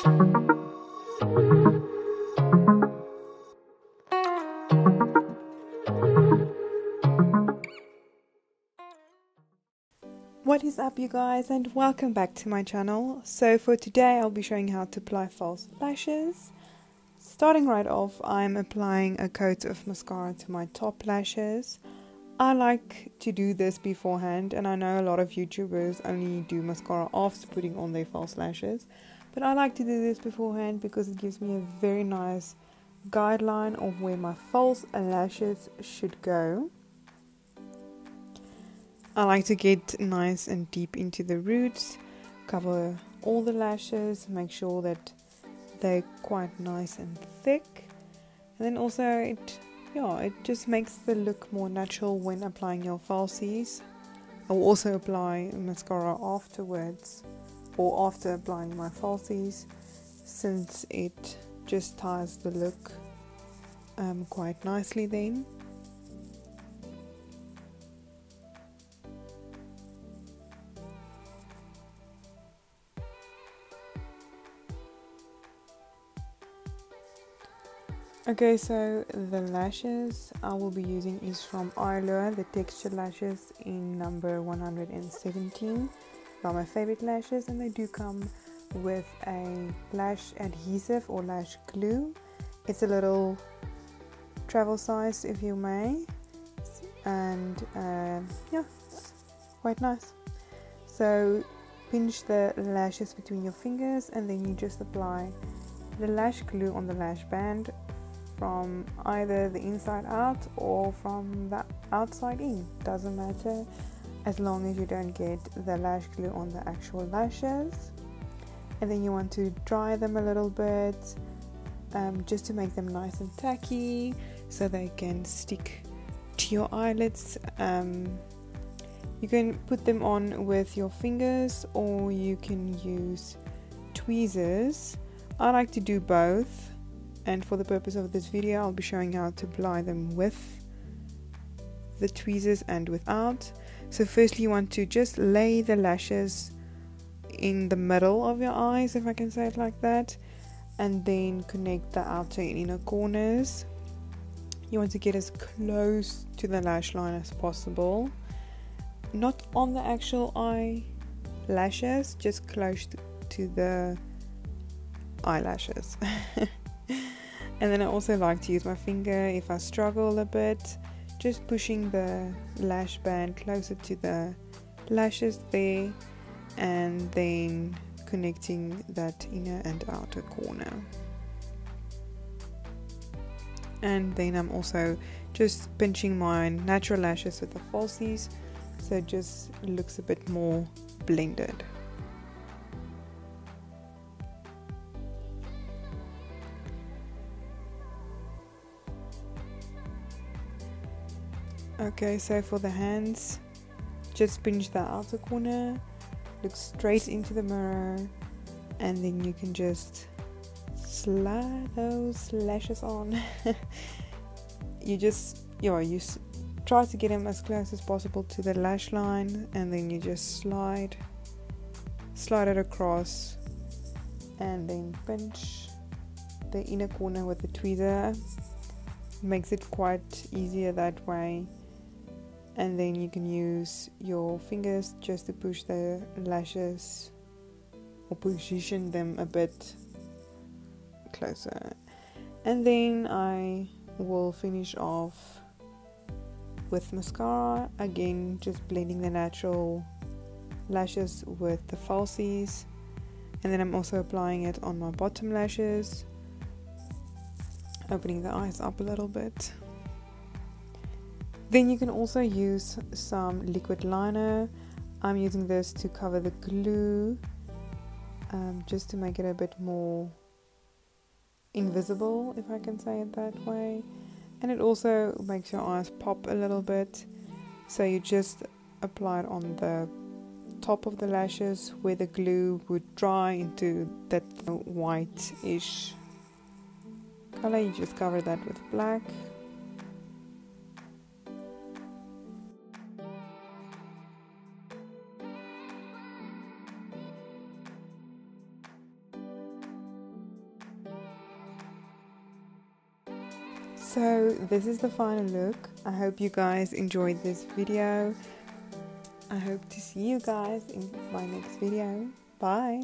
What is up, you guys, and welcome back to my channel. So for today I'll be showing how to apply false lashes. Starting right off, I'm applying a coat of mascara to my top lashes. I like to do this beforehand, and I know a lot of YouTubers only do mascara after putting on their false lashes, but I like to do this beforehand because it gives me a very nice guideline of where my false lashes should go. I like to get nice and deep into the roots, cover all the lashes, make sure that they're quite nice and thick, and then also it just makes the look more natural when applying your falsies. I will also apply mascara afterwards or after applying my falsies, since it just ties the look quite nicely then. Okay, so the lashes I will be using is from Arlo, the texture lashes in number 117. They are my favorite lashes, and they do come with a lash adhesive or lash glue. It's a little travel size, if you may, and yeah, quite nice. So pinch the lashes between your fingers, and then you just apply the lash glue on the lash band from either the inside out or from the outside in. Doesn't matter, as long as you don't get the lash glue on the actual lashes. And then you want to dry them a little bit, just to make them nice and tacky so they can stick to your eyelids. You can put them on with your fingers, or you can use tweezers. I like to do both, and for the purpose of this video I'll be showing how to apply them with the tweezers and without. So firstly, you want to just lay the lashes in the middle of your eyes, if I can say it like that, and then connect the outer and inner corners. You want to get as close to the lash line as possible, not on the actual eyelashes, just close to the eyelashes. And then I also like to use my finger if I struggle a bit, just pushing the lash band closer to the lashes there, and then connecting that inner and outer corner. And then I'm also just pinching my natural lashes with the falsies, so it just looks a bit more blended. Okay, so for the hands, just pinch the outer corner, look straight into the mirror, and then you can just slide those lashes on. You try to get them as close as possible to the lash line, and then you just slide it across, and then pinch the inner corner with the tweezer. Makes it quite easier that way. And then you can use your fingers just to push the lashes or position them a bit closer. And then I will finish off with mascara, again just blending the natural lashes with the falsies, and then I'm also applying it on my bottom lashes, opening the eyes up a little bit. Then you can also use some liquid liner. I'm using this to cover the glue, just to make it a bit more invisible, if I can say it that way. And it also makes your eyes pop a little bit. So you just apply it on the top of the lashes where the glue would dry into that white-ish color. You just cover that with black. So this is the final look. I hope you guys enjoyed this video. I hope to see you guys in my next video. Bye.